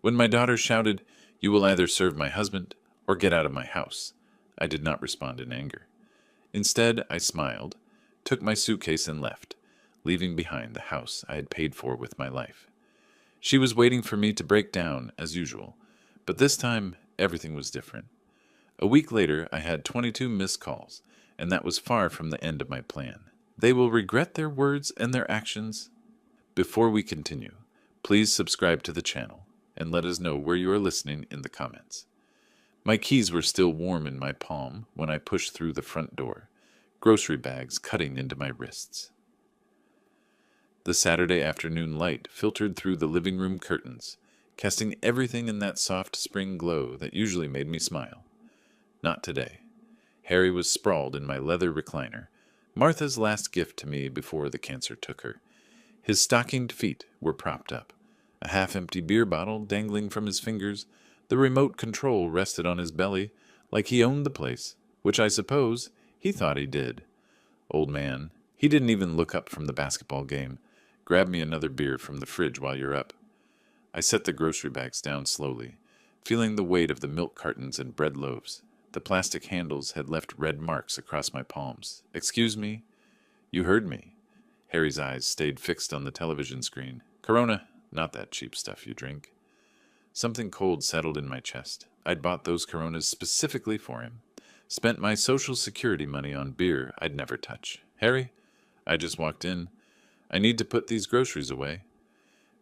When my daughter shouted, "You will either serve my husband or get out of my house," I did not respond in anger. Instead, I smiled, took my suitcase and left, leaving behind the house I had paid for with my life. She was waiting for me to break down, as usual, but this time everything was different. A week later, I had 22 missed calls, and that was far from the end of my plan. They will regret their words and their actions. Before we continue, please subscribe to the channel and let us know where you are listening in the comments. My keys were still warm in my palm when I pushed through the front door, grocery bags cutting into my wrists. The Saturday afternoon light filtered through the living room curtains, casting everything in that soft spring glow that usually made me smile. Not today. Harry was sprawled in my leather recliner, Martha's last gift to me before the cancer took her. His stockinged feet were propped up, a half-empty beer bottle dangling from his fingers. The remote control rested on his belly, like he owned the place, which I suppose he thought he did. Old man, he didn't even look up from the basketball game. Grab me another beer from the fridge while you're up. I set the grocery bags down slowly, feeling the weight of the milk cartons and bread loaves. The plastic handles had left red marks across my palms. "Excuse me?" "You heard me." Harry's eyes stayed fixed on the television screen. "Corona, not that cheap stuff you drink." Something cold settled in my chest. I'd bought those Coronas specifically for him. Spent my Social Security money on beer I'd never touch. "Harry?" I just walked in. "I need to put these groceries away."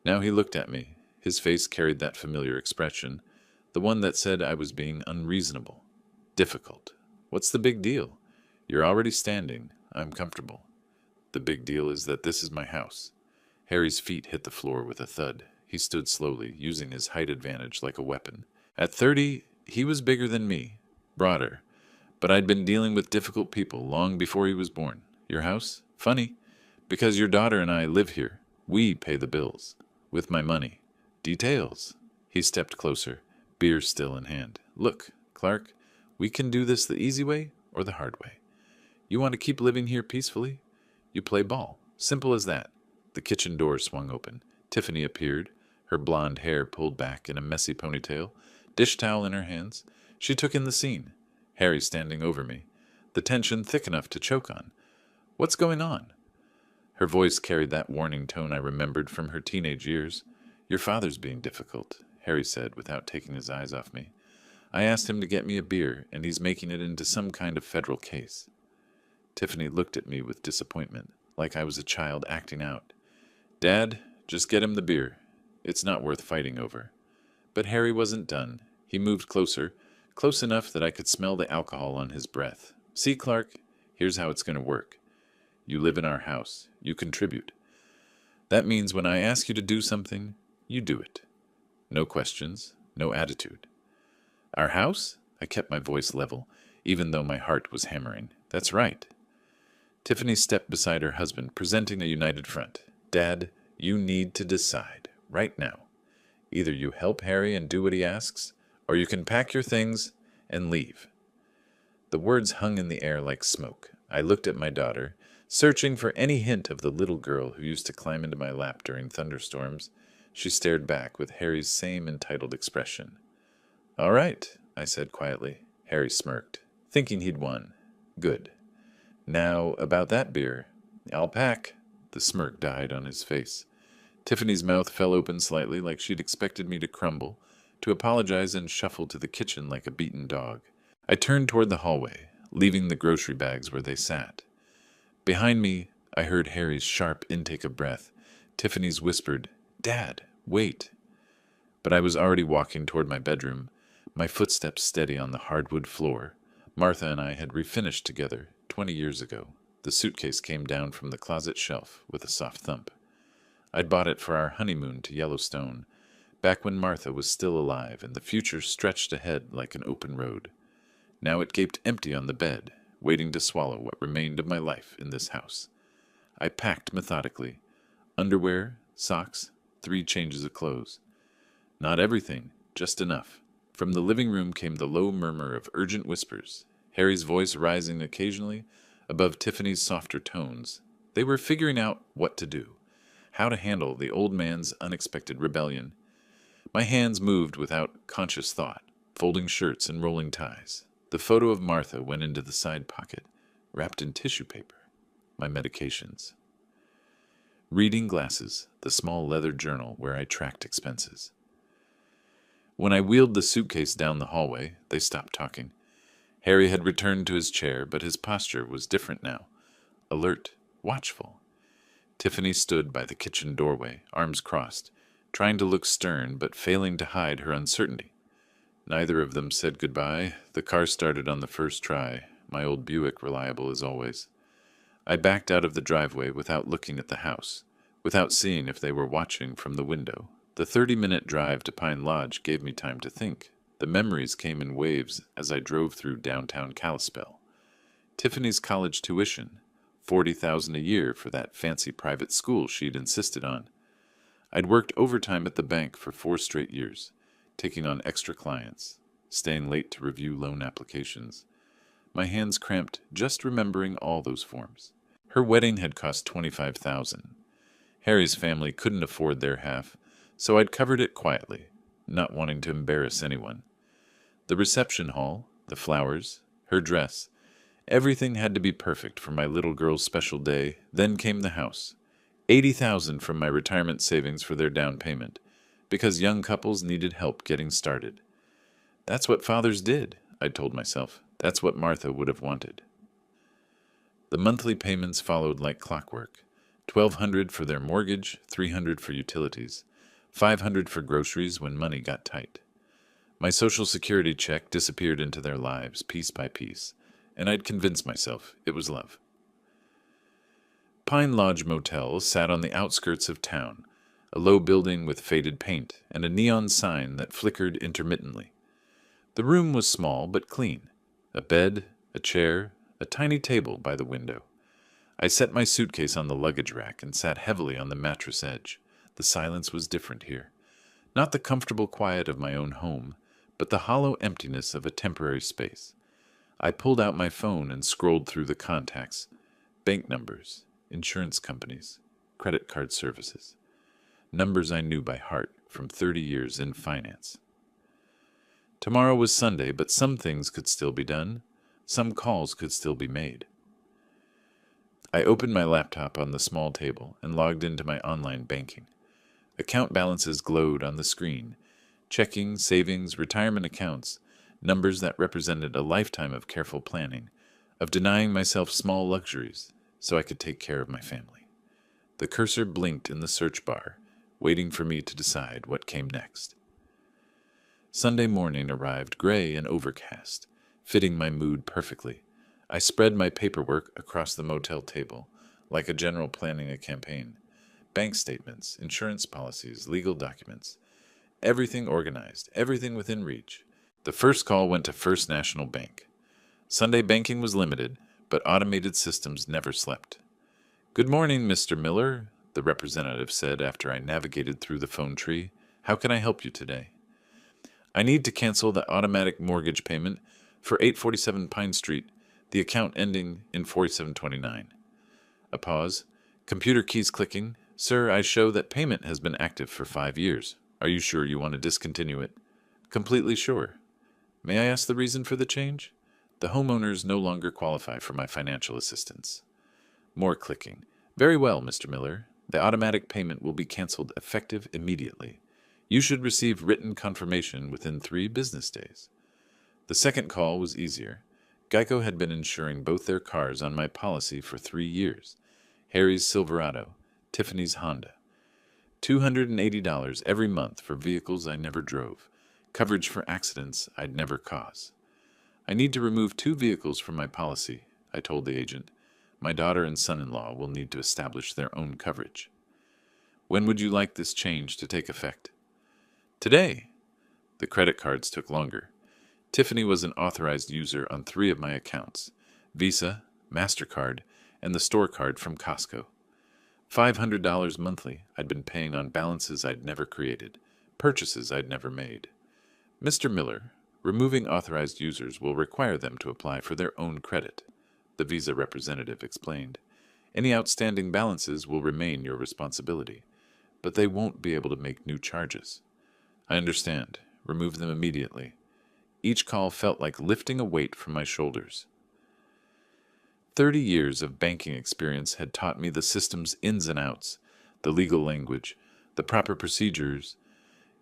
Now he looked at me. His face carried that familiar expression, the one that said I was being unreasonable. Difficult. "What's the big deal? You're already standing. I'm comfortable." "The big deal is that this is my house." Harry's feet hit the floor with a thud. He stood slowly, using his height advantage like a weapon. At 30, he was bigger than me, broader, but I'd been dealing with difficult people long before he was born. "Your house? Funny, because your daughter and I live here. We pay the bills. With my money." "Details." He stepped closer, beer still in hand. "Look, Clark, we can do this the easy way or the hard way. You want to keep living here peacefully? You play ball. Simple as that." The kitchen door swung open. Tiffany appeared, her blonde hair pulled back in a messy ponytail, dish towel in her hands. She took in the scene. Harry standing over me, the tension thick enough to choke on. "What's going on?" Her voice carried that warning tone I remembered from her teenage years. "Your father's being difficult," Harry said without taking his eyes off me. "I asked him to get me a beer, and he's making it into some kind of federal case." Tiffany looked at me with disappointment, like I was a child acting out. "Dad, just get him the beer. It's not worth fighting over." But Harry wasn't done. He moved closer, close enough that I could smell the alcohol on his breath. "See, Clark, here's how it's going to work. You live in our house. You contribute. That means when I ask you to do something, you do it. No questions, no attitude." "Our house?" I kept my voice level, even though my heart was hammering. "That's right." Tiffany stepped beside her husband, presenting a united front. "Dad, you need to decide, right now. Either you help Harry and do what he asks, or you can pack your things and leave." The words hung in the air like smoke. I looked at my daughter, searching for any hint of the little girl who used to climb into my lap during thunderstorms. She stared back with Harry's same entitled expression. "All right," I said quietly. Harry smirked, thinking he'd won. "Good. Now, about that beer." "I'll pack." The smirk died on his face. Tiffany's mouth fell open slightly, like she'd expected me to crumble, to apologize and shuffle to the kitchen like a beaten dog. I turned toward the hallway, leaving the grocery bags where they sat. Behind me, I heard Harry's sharp intake of breath. Tiffany's whispered, "Dad, wait." But I was already walking toward my bedroom, my footsteps steady on the hardwood floor. Martha and I had refinished together 20 years ago. The suitcase came down from the closet shelf with a soft thump. I'd bought it for our honeymoon to Yellowstone, back when Martha was still alive and the future stretched ahead like an open road. Now it gaped empty on the bed, waiting to swallow what remained of my life in this house. I packed methodically. Underwear, socks, 3 changes of clothes. Not everything, just enough. From the living room came the low murmur of urgent whispers, Harry's voice rising occasionally above Tiffany's softer tones. They were figuring out what to do, how to handle the old man's unexpected rebellion. My hands moved without conscious thought, folding shirts and rolling ties. The photo of Martha went into the side pocket, wrapped in tissue paper. My medications. Reading glasses, the small leather journal where I tracked expenses. When I wheeled the suitcase down the hallway, they stopped talking. Harry had returned to his chair, but his posture was different now. Alert, watchful. Tiffany stood by the kitchen doorway, arms crossed, trying to look stern but failing to hide her uncertainty. Neither of them said goodbye. The car started on the first try, my old Buick reliable as always. I backed out of the driveway without looking at the house, without seeing if they were watching from the window. The 30-minute drive to Pine Lodge gave me time to think. The memories came in waves as I drove through downtown Kalispell. Tiffany's college tuition, $40,000 a year for that fancy private school she'd insisted on. I'd worked overtime at the bank for 4 straight years, taking on extra clients, staying late to review loan applications. My hands cramped just remembering all those forms. Her wedding had cost $25,000. Harry's family couldn't afford their half, so I'd covered it quietly, not wanting to embarrass anyone. The reception hall, the flowers, her dress, everything had to be perfect for my little girl's special day. Then came the house. $80,000 from my retirement savings for their down payment, because young couples needed help getting started. That's what fathers did, I told myself. That's what Martha would have wanted. The monthly payments followed like clockwork. $1,200 for their mortgage, $300 for utilities, $500 for groceries when money got tight. My Social Security check disappeared into their lives piece by piece, and I'd convinced myself it was love. Pine Lodge Motel sat on the outskirts of town, a low building with faded paint and a neon sign that flickered intermittently. The room was small but clean. A bed, a chair, a tiny table by the window. I set my suitcase on the luggage rack and sat heavily on the mattress edge. The silence was different here. Not the comfortable quiet of my own home, but the hollow emptiness of a temporary space. I pulled out my phone and scrolled through the contacts. Bank numbers, insurance companies, credit card services. Numbers I knew by heart from 30 years in finance. Tomorrow was Sunday, but some things could still be done. Some calls could still be made. I opened my laptop on the small table and logged into my online banking. Account balances glowed on the screen. Checking, savings, retirement accounts, numbers that represented a lifetime of careful planning, of denying myself small luxuries so I could take care of my family. The cursor blinked in the search bar, waiting for me to decide what came next. Sunday morning arrived gray and overcast, fitting my mood perfectly. I spread my paperwork across the motel table, like a general planning a campaign. Bank statements, insurance policies, legal documents. Everything organized, everything within reach. The first call went to First National Bank. Sunday banking was limited, but automated systems never slept. "Good morning, Mr. Miller," the representative said after I navigated through the phone tree. "How can I help you today?" "I need to cancel the automatic mortgage payment for 847 Pine Street, the account ending in 4729. A pause. Computer keys clicking. "Sir, I show that payment has been active for 5 years. Are you sure you want to discontinue it?" "Completely sure." "May I ask the reason for the change?" "The homeowners no longer qualify for my financial assistance." More clicking. "Very well, Mr. Miller. The automatic payment will be canceled effective immediately. You should receive written confirmation within 3 business days." The second call was easier. Geico had been insuring both their cars on my policy for 3 years. Harry's Silverado, Tiffany's Honda. $280 every month for vehicles I never drove. Coverage for accidents I'd never cause. "I need to remove 2 vehicles from my policy," I told the agent. "My daughter and son-in-law will need to establish their own coverage." "When would you like this change to take effect?" "Today." The credit cards took longer. Tiffany was an authorized user on 3 of my accounts: Visa, MasterCard, and the store card from Costco. $500 monthly I'd been paying on balances I'd never created, purchases I'd never made. "Mr. Miller, removing authorized users will require them to apply for their own credit," the Visa representative explained. "Any outstanding balances will remain your responsibility, but they won't be able to make new charges." I understand. Remove them immediately. Each call felt like lifting a weight from my shoulders. 30 years of banking experience had taught me the system's ins and outs, the legal language, the proper procedures.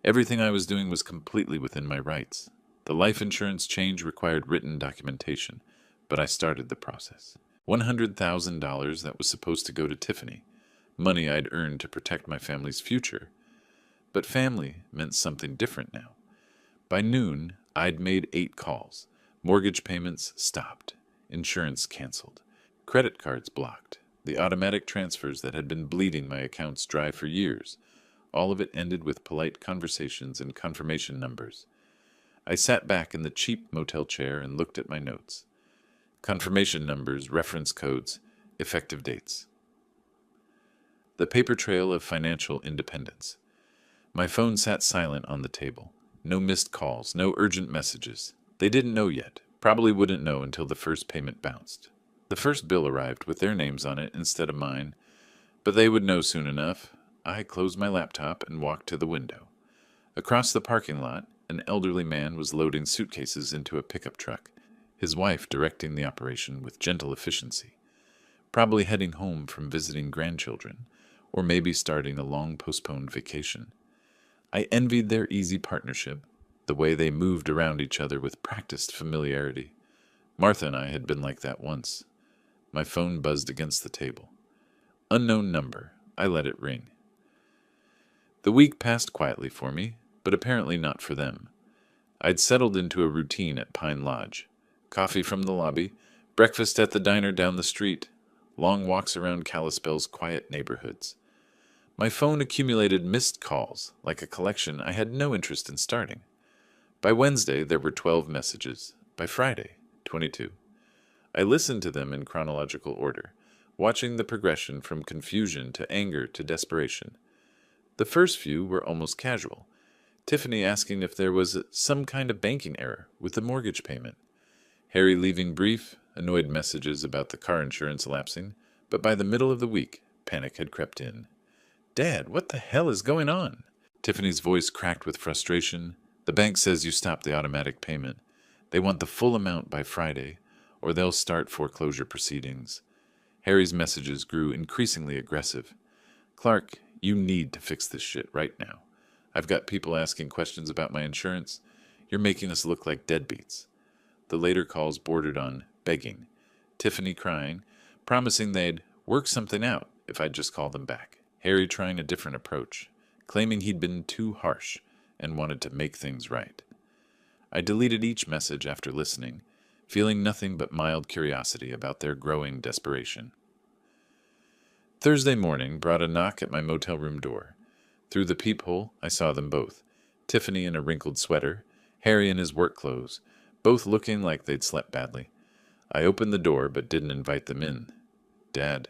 Everything I was doing was completely within my rights. The life insurance change required written documentation, but I started the process. $100,000 that was supposed to go to Tiffany, money I'd earned to protect my family's future. But family meant something different now. By noon, I'd made 8 calls. Mortgage payments stopped. Insurance canceled. Credit cards blocked. The automatic transfers that had been bleeding my accounts dry for years. All of it ended with polite conversations and confirmation numbers. I sat back in the cheap motel chair and looked at my notes. Confirmation numbers, reference codes, effective dates. The paper trail of financial independence. My phone sat silent on the table. No missed calls, no urgent messages. They didn't know yet. Probably wouldn't know until the first payment bounced. The first bill arrived with their names on it instead of mine, but they would know soon enough. I closed my laptop and walked to the window. Across the parking lot, an elderly man was loading suitcases into a pickup truck, his wife directing the operation with gentle efficiency, probably heading home from visiting grandchildren, or maybe starting a long-postponed vacation. I envied their easy partnership, the way they moved around each other with practiced familiarity. Martha and I had been like that once. My phone buzzed against the table. Unknown number. I let it ring. The week passed quietly for me, but apparently not for them. I'd settled into a routine at Pine Lodge. Coffee from the lobby, breakfast at the diner down the street, long walks around Kalispell's quiet neighborhoods. My phone accumulated missed calls, like a collection I had no interest in starting. By Wednesday, there were 12 messages. By Friday, 22. I listened to them in chronological order, watching the progression from confusion to anger to desperation. The first few were almost casual. Tiffany asking if there was some kind of banking error with the mortgage payment. Harry leaving brief, annoyed messages about the car insurance lapsing, but by the middle of the week, panic had crept in. "Dad, what the hell is going on?" Tiffany's voice cracked with frustration. "The bank says you stopped the automatic payment. They want the full amount by Friday, or they'll start foreclosure proceedings." Harry's messages grew increasingly aggressive. "Clark, you need to fix this shit right now. I've got people asking questions about my insurance. You're making us look like deadbeats." The later calls bordered on begging. Tiffany crying, promising they'd work something out if I'd just call them back. Harry trying a different approach, claiming he'd been too harsh and wanted to make things right. I deleted each message after listening, feeling nothing but mild curiosity about their growing desperation. Thursday morning brought a knock at my motel room door. Through the peephole, I saw them both, Tiffany in a wrinkled sweater, Harry in his work clothes, both looking like they'd slept badly. I opened the door but didn't invite them in. "Dad."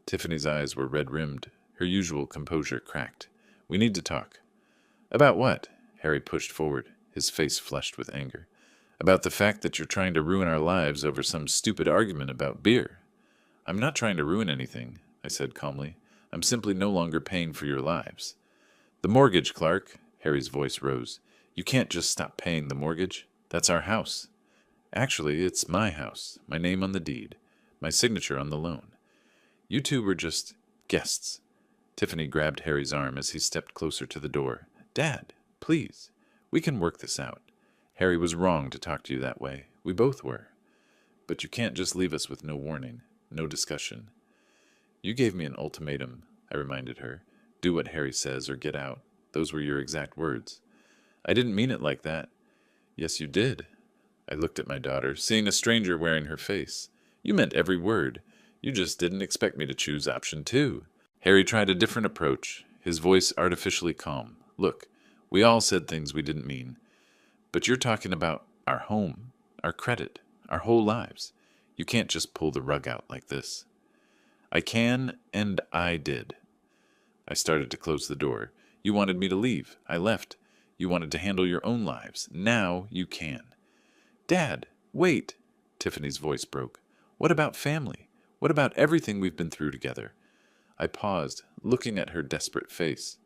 Tiffany's eyes were red-rimmed, her usual composure cracked. "We need to talk." "About what?" Harry pushed forward, his face flushed with anger. "About the fact that you're trying to ruin our lives over some stupid argument about beer." "I'm not trying to ruin anything," I said calmly. "I'm simply no longer paying for your lives." "The mortgage, Clark." Harry's voice rose. "You can't just stop paying the mortgage. That's our house. Actually, it's my house, my name on the deed, my signature on the loan. You two were just guests." Tiffany grabbed Harry's arm as he stepped closer to the door. "Dad, please. We can work this out. Harry was wrong to talk to you that way. We both were. But you can't just leave us with no warning, no discussion." "You gave me an ultimatum," I reminded her. "Do what Harry says or get out. Those were your exact words." "I didn't mean it like that." "Yes, you did." I looked at my daughter, seeing a stranger wearing her face. "You meant every word. You just didn't expect me to choose option 2. Harry tried a different approach, his voice artificially calm. "Look, we all said things we didn't mean. But you're talking about our home, our credit, our whole lives. You can't just pull the rug out like this." "I can, and I did." I started to close the door. "You wanted me to leave. I left. You wanted to handle your own lives. Now you can." "Dad, wait!" Tiffany's voice broke. "What about family? What about everything we've been through together?" I paused, looking at her desperate face.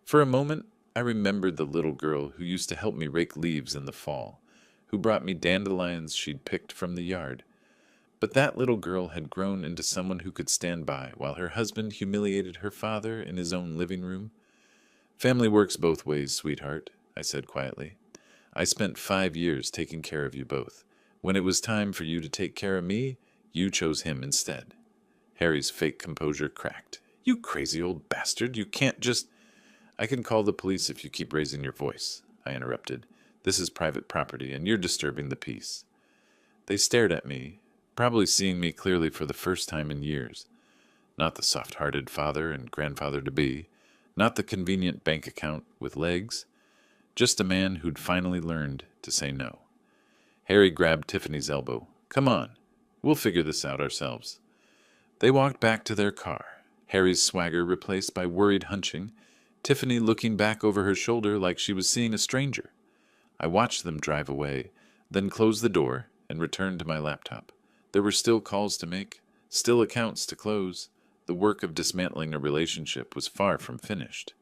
For a moment, I remembered the little girl who used to help me rake leaves in the fall, who brought me dandelions she'd picked from the yard. But that little girl had grown into someone who could stand by while her husband humiliated her father in his own living room. Family works both ways, sweetheart, I said quietly. I spent 5 years taking care of you both. When it was time for you to take care of me, you chose him instead. Harry's fake composure cracked. You crazy old bastard, you can't just... I can call the police if you keep raising your voice, I interrupted. This is private property, and you're disturbing the peace. They stared at me, probably seeing me clearly for the first time in years. Not the soft-hearted father and grandfather-to-be, not the convenient bank account with legs, just a man who'd finally learned to say no. Harry grabbed Tiffany's elbow. Come on, we'll figure this out ourselves. They walked back to their car, Harry's swagger replaced by worried hunching, Tiffany looking back over her shoulder like she was seeing a stranger. I watched them drive away, then closed the door and returned to my laptop. There were still calls to make, still accounts to close. The work of dismantling a relationship was far from finished.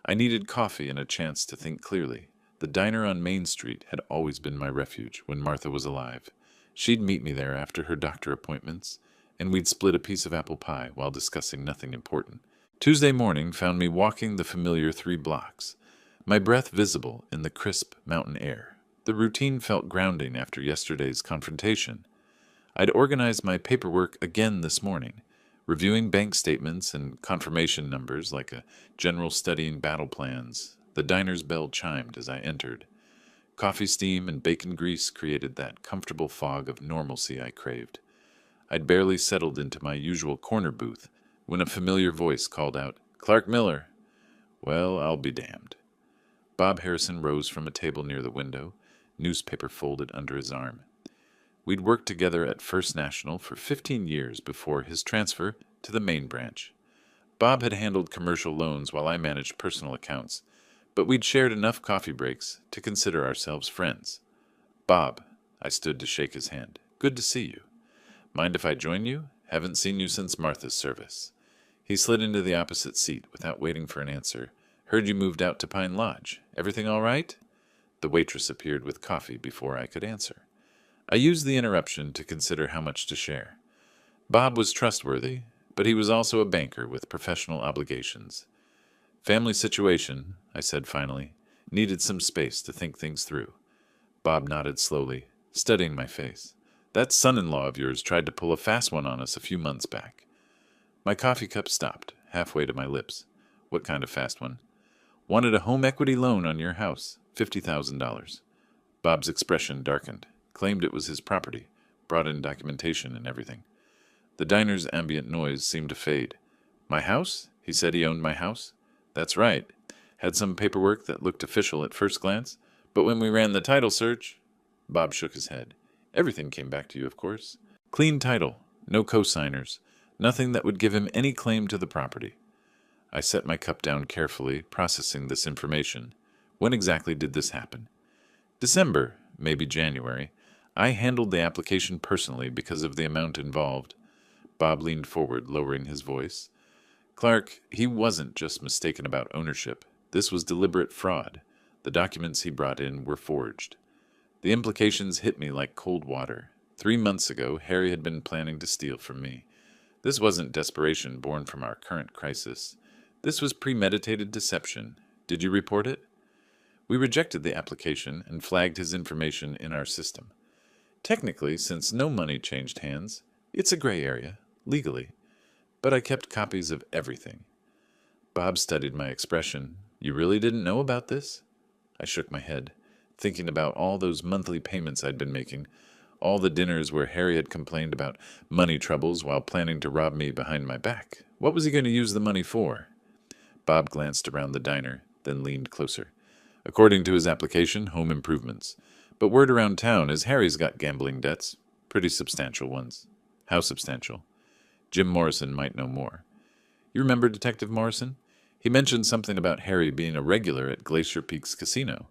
I needed coffee and a chance to think clearly. The diner on Main Street had always been my refuge when Martha was alive. She'd meet me there after her doctor appointments, and we'd split a piece of apple pie while discussing nothing important. Tuesday morning found me walking the familiar 3 blocks, my breath visible in the crisp mountain air. The routine felt grounding after yesterday's confrontation. I'd organized my paperwork again this morning, reviewing bank statements and confirmation numbers like a general studying battle plans. The diner's bell chimed as I entered. Coffee steam and bacon grease created that comfortable fog of normalcy I craved. I'd barely settled into my usual corner booth when a familiar voice called out, Clark Miller. Well, I'll be damned. Bob Harrison rose from a table near the window, newspaper folded under his arm. We'd worked together at First National for 15 years before his transfer to the main branch. Bob had handled commercial loans while I managed personal accounts, but we'd shared enough coffee breaks to consider ourselves friends. Bob, I stood to shake his hand. Good to see you. Mind if I join you? Haven't seen you since Martha's service. He slid into the opposite seat without waiting for an answer. Heard you moved out to Pine Lodge. Everything all right? The waitress appeared with coffee before I could answer. I used the interruption to consider how much to share. Bob was trustworthy, but he was also a banker with professional obligations. Family situation, I said finally, needed some space to think things through. Bob nodded slowly, studying my face. That son-in-law of yours tried to pull a fast one on us a few months back. My coffee cup stopped, halfway to my lips. What kind of fast one? Wanted a home equity loan on your house, $50,000. Bob's expression darkened. Claimed it was his property, brought in documentation and everything. The diner's ambient noise seemed to fade. My house? He said he owned my house? That's right. Had some paperwork that looked official at first glance, but when we ran the title search... Bob shook his head. Everything came back to you, of course. Clean title, no co-signers, nothing that would give him any claim to the property. I set my cup down carefully, processing this information. When exactly did this happen? December, maybe January. I handled the application personally because of the amount involved. Bob leaned forward, lowering his voice. Clark, he wasn't just mistaken about ownership. This was deliberate fraud. The documents he brought in were forged. The implications hit me like cold water. 3 months ago, Harry had been planning to steal from me. This wasn't desperation born from our current crisis. This was premeditated deception. Did you report it? We rejected the application and flagged his information in our system. Technically, since no money changed hands, it's a gray area, legally. But I kept copies of everything. Bob studied my expression. You really didn't know about this? I shook my head, thinking about all those monthly payments I'd been making, all the dinners where Harry had complained about money troubles while planning to rob me behind my back. What was he going to use the money for? Bob glanced around the diner, then leaned closer. According to his application, home improvements. But word around town is Harry's got gambling debts, pretty substantial ones. How substantial? Jim Morrison might know more. You remember Detective Morrison? He mentioned something about Harry being a regular at Glacier Peaks Casino.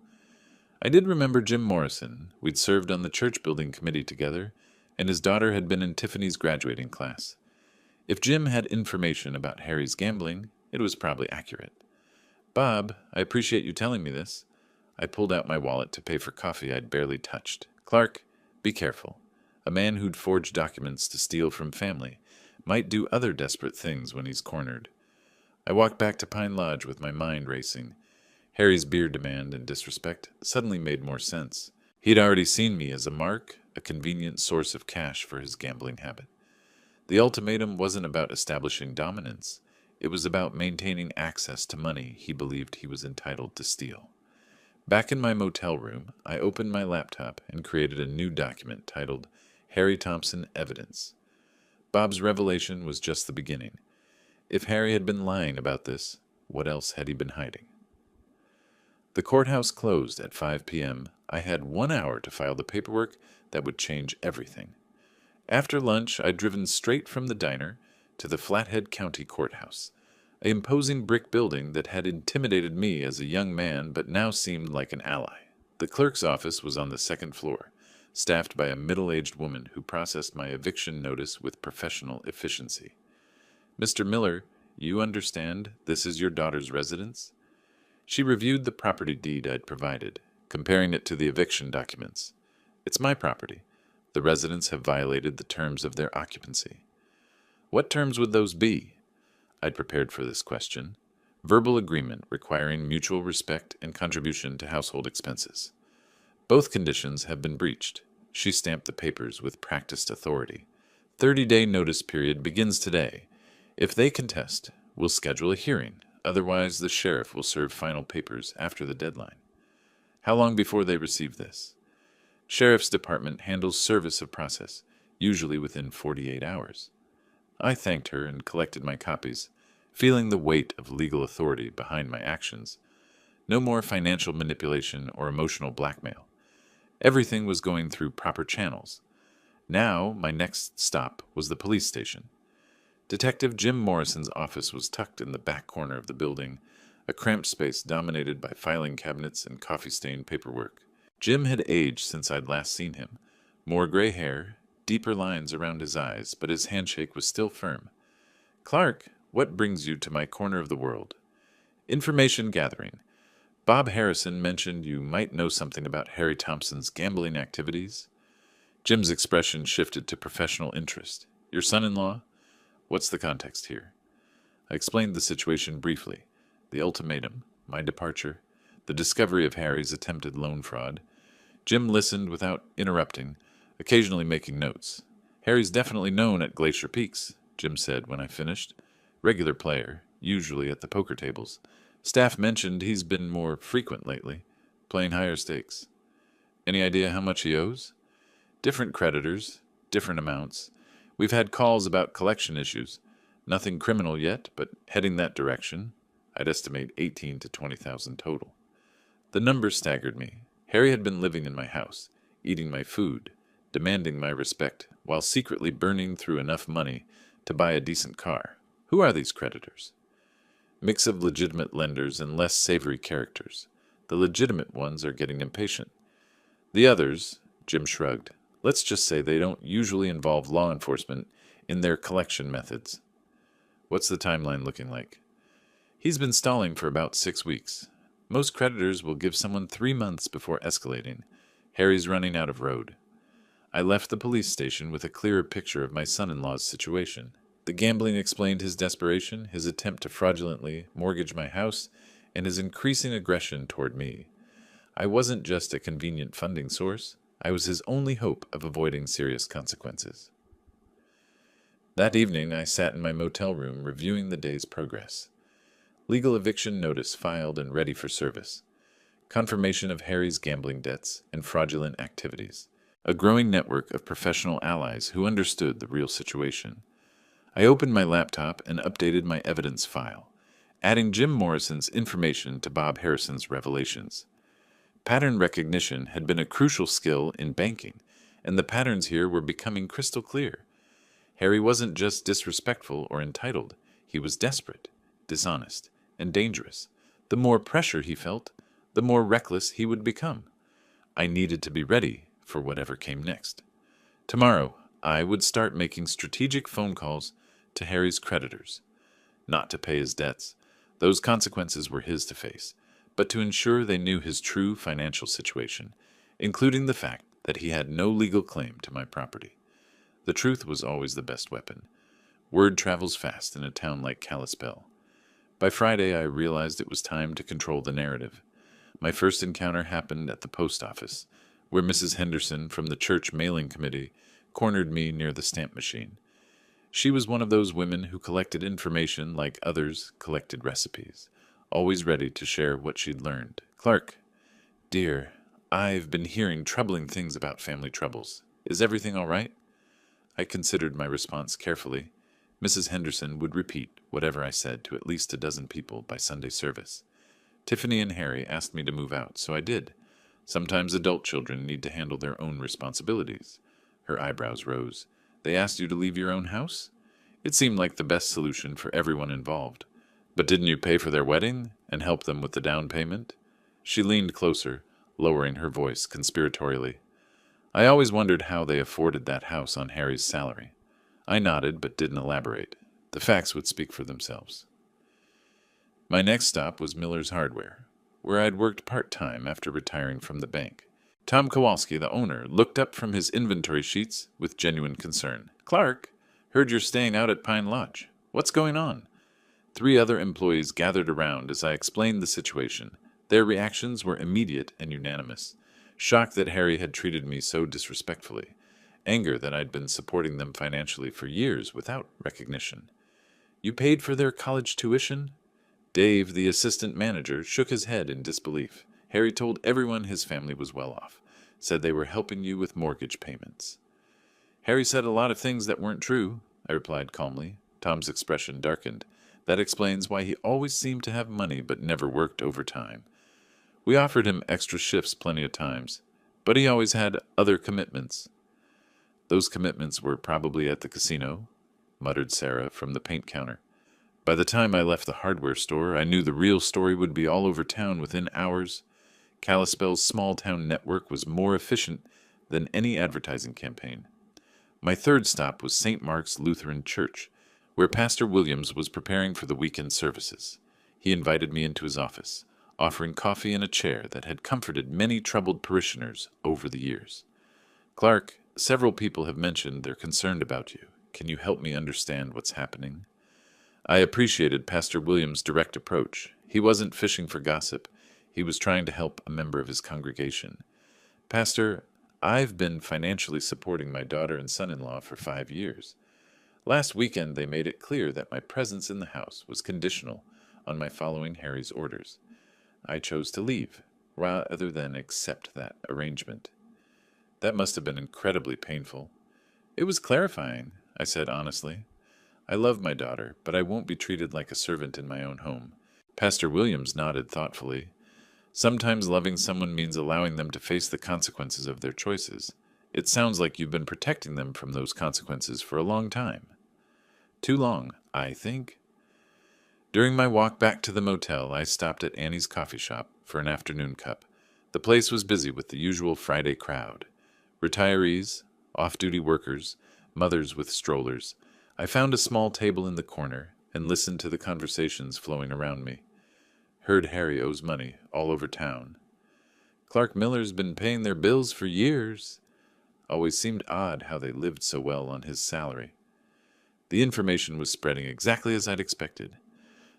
I did remember Jim Morrison. We'd served on the church building committee together, and his daughter had been in Tiffany's graduating class. If Jim had information about Harry's gambling, it was probably accurate. Bob, I appreciate you telling me this. I pulled out my wallet to pay for coffee I'd barely touched. Clark, be careful. A man who'd forge documents to steal from family might do other desperate things when he's cornered. I walked back to Pine Lodge with my mind racing. Harry's beer demand and disrespect suddenly made more sense. He'd already seen me as a mark, a convenient source of cash for his gambling habit. The ultimatum wasn't about establishing dominance. It was about maintaining access to money he believed he was entitled to steal. Back in my motel room, I opened my laptop and created a new document titled Harry Thompson Evidence. Bob's revelation was just the beginning. If Harry had been lying about this, what else had he been hiding? The courthouse closed at 5 p.m. I had 1 hour to file the paperwork that would change everything. After lunch, I'd driven straight from the diner to the Flathead County Courthouse, an imposing brick building that had intimidated me as a young man but now seemed like an ally. The clerk's office was on the second floor, staffed by a middle-aged woman who processed my eviction notice with professional efficiency. "Mr. Miller, you understand this is your daughter's residence?" She reviewed the property deed I'd provided, comparing it to the eviction documents. "It's my property. The residents have violated the terms of their occupancy." "What terms would those be?" I'd prepared for this question. "Verbal agreement requiring mutual respect and contribution to household expenses." "Both conditions have been breached." She stamped the papers with practiced authority. 30-day notice period begins today. If they contest, we'll schedule a hearing. Otherwise, the sheriff will serve final papers after the deadline. "How long before they receive this?" "Sheriff's Department handles service of process, usually within 48 hours. I thanked her and collected my copies, feeling the weight of legal authority behind my actions. No more financial manipulation or emotional blackmail. Everything was going through proper channels. Now, my next stop was the police station. Detective Jim Morrison's office was tucked in the back corner of the building, a cramped space dominated by filing cabinets and coffee-stained paperwork. Jim had aged since I'd last seen him. More gray hair, deeper lines around his eyes, but his handshake was still firm. "Clark, what brings you to my corner of the world?" "Information gathering. Bob Harrison mentioned you might know something about Harry Thompson's gambling activities." Jim's expression shifted to professional interest. "Your son-in-law? What's the context here?" I explained the situation briefly. The ultimatum, my departure, the discovery of Harry's attempted loan fraud. Jim listened without interrupting, occasionally making notes. "Harry's definitely known at Glacier Peaks," Jim said when I finished. "Regular player, usually at the poker tables. Staff mentioned he's been more frequent lately, playing higher stakes." "Any idea how much he owes?" "Different creditors, different amounts. We've had calls about collection issues. Nothing criminal yet, but heading that direction. I'd estimate 18 to 20,000 total." The number staggered me. Harry had been living in my house, eating my food, demanding my respect, while secretly burning through enough money to buy a decent car. Who are these creditors? Mix of legitimate lenders and less savory characters. The legitimate ones are getting impatient. The others, Jim shrugged. Let's just say they don't usually involve law enforcement in their collection methods. What's the timeline looking like? He's been stalling for about 6 weeks. Most creditors will give someone 3 months before escalating. Harry's running out of road. I left the police station with a clearer picture of my son-in-law's situation. The gambling explained his desperation, his attempt to fraudulently mortgage my house, and his increasing aggression toward me. I wasn't just a convenient funding source. I was his only hope of avoiding serious consequences. That evening, I sat in my motel room reviewing the day's progress. Legal eviction notice filed and ready for service. Confirmation of Harry's gambling debts and fraudulent activities. A growing network of professional allies who understood the real situation. I opened my laptop and updated my evidence file, adding Jim Morrison's information to Bob Harrison's revelations. Pattern recognition had been a crucial skill in banking, and the patterns here were becoming crystal clear. Harry wasn't just disrespectful or entitled. He was desperate, dishonest, and dangerous. The more pressure he felt, the more reckless he would become. I needed to be ready for whatever came next. Tomorrow, I would start making strategic phone calls to Harry's creditors. Not to pay his debts, Those consequences were his to face, but to ensure they knew his true financial situation, including the fact that he had no legal claim to my property. The truth was always the best weapon. Word travels fast in a town like Kalispell. By Friday, I realized it was time to control the narrative. My first encounter happened at the post office, where Mrs. Henderson from the church mailing committee cornered me near the stamp machine. She was one of those women who collected information like others collected recipes, always ready to share what she'd learned. "Clark, dear, I've been hearing troubling things about family troubles. Is everything all right?" I considered my response carefully. Mrs. Henderson would repeat whatever I said to at least a dozen people by Sunday service. Tiffany and Harry asked me to move out, so I did. Sometimes adult children need to handle their own responsibilities. Her eyebrows rose. "They asked you to leave your own house?" It seemed like the best solution for everyone involved. "But didn't you pay for their wedding and help them with the down payment?" She leaned closer, lowering her voice conspiratorially. "I always wondered how they afforded that house on Harry's salary." I nodded but didn't elaborate. The facts would speak for themselves. My next stop was Miller's Hardware, where I'd worked part-time after retiring from the bank. Tom Kowalski, the owner, looked up from his inventory sheets with genuine concern. "Clark, heard you're staying out at Pine Lodge. What's going on?" 3 other employees gathered around as I explained the situation. Their reactions were immediate and unanimous. Shock that Harry had treated me so disrespectfully. Anger that I'd been supporting them financially for years without recognition. "You paid for their college tuition?" Dave, the assistant manager, shook his head in disbelief. "Harry told everyone his family was well off. Said they were helping you with mortgage payments." "Harry said a lot of things that weren't true," I replied calmly. Tom's expression darkened. "That explains why he always seemed to have money but never worked overtime. We offered him extra shifts plenty of times, but he always had other commitments." "Those commitments were probably at the casino," muttered Sarah from the paint counter. By the time I left the hardware store, I knew the real story would be all over town within hours. Kalispell's small-town network was more efficient than any advertising campaign. My third stop was St. Mark's Lutheran Church, where Pastor Williams was preparing for the weekend services. He invited me into his office, offering coffee and a chair that had comforted many troubled parishioners over the years. "Clark, several people have mentioned they're concerned about you. Can you help me understand what's happening?" I appreciated Pastor Williams' direct approach. He wasn't fishing for gossip. He was trying to help a member of his congregation. "Pastor, I've been financially supporting my daughter and son-in-law for 5 years. Last weekend they made it clear that my presence in the house was conditional on my following Harry's orders. I chose to leave, rather than accept that arrangement. That must have been incredibly painful." "It was clarifying," I said honestly. "I love my daughter, but I won't be treated like a servant in my own home." Pastor Williams nodded thoughtfully. "Sometimes loving someone means allowing them to face the consequences of their choices. It sounds like you've been protecting them from those consequences for a long time." "Too long, I think." During my walk back to the motel, I stopped at Annie's coffee shop for an afternoon cup. The place was busy with the usual Friday crowd. Retirees, off-duty workers, mothers with strollers. I found a small table in the corner and listened to the conversations flowing around me. Heard Harry owes money all over town. "Clark Miller's been paying their bills for years." Always seemed odd how they lived so well on his salary. The information was spreading exactly as I'd expected.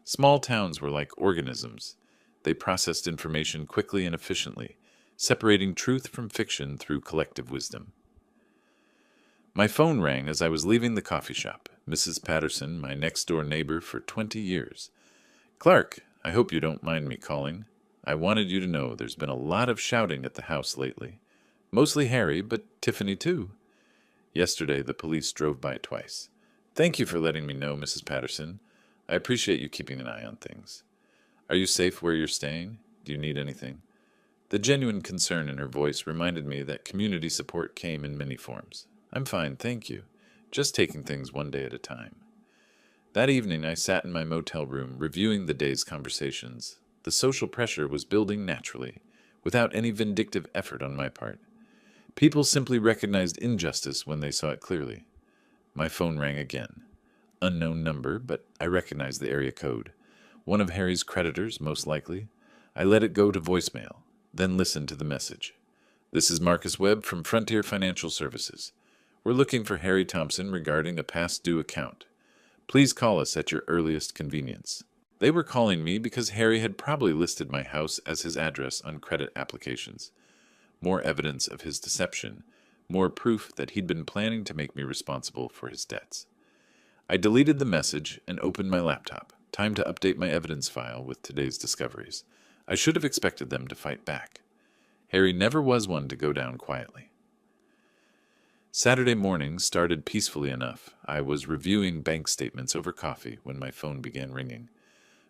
Small towns were like organisms. They processed information quickly and efficiently, separating truth from fiction through collective wisdom. My phone rang as I was leaving the coffee shop. Mrs. Patterson, my next-door neighbor for 20 years. "Clark, I hope you don't mind me calling. I wanted you to know there's been a lot of shouting at the house lately. Mostly Harry, but Tiffany too. Yesterday the police drove by twice. Thank you for letting me know, Mrs. Patterson. I appreciate you keeping an eye on things. Are you safe where you're staying? Do you need anything?" The genuine concern in her voice reminded me that community support came in many forms. "I'm fine, thank you. Just taking things one day at a time." That evening I sat in my motel room reviewing the day's conversations. The social pressure was building naturally, without any vindictive effort on my part. People simply recognized injustice when they saw it clearly. My phone rang again. Unknown number, but I recognized the area code. One of Harry's creditors, most likely. I let it go to voicemail, then listened to the message. This is Marcus Webb from Frontier Financial Services. We're looking for Harry Thompson regarding a past due account. Please call us at your earliest convenience. They were calling me because Harry had probably listed my house as his address on credit applications. More evidence of his deception, more proof that he'd been planning to make me responsible for his debts. I deleted the message and opened my laptop. Time to update my evidence file with today's discoveries. I should have expected them to fight back. Harry never was one to go down quietly. Saturday morning started peacefully enough. I was reviewing bank statements over coffee when my phone began ringing.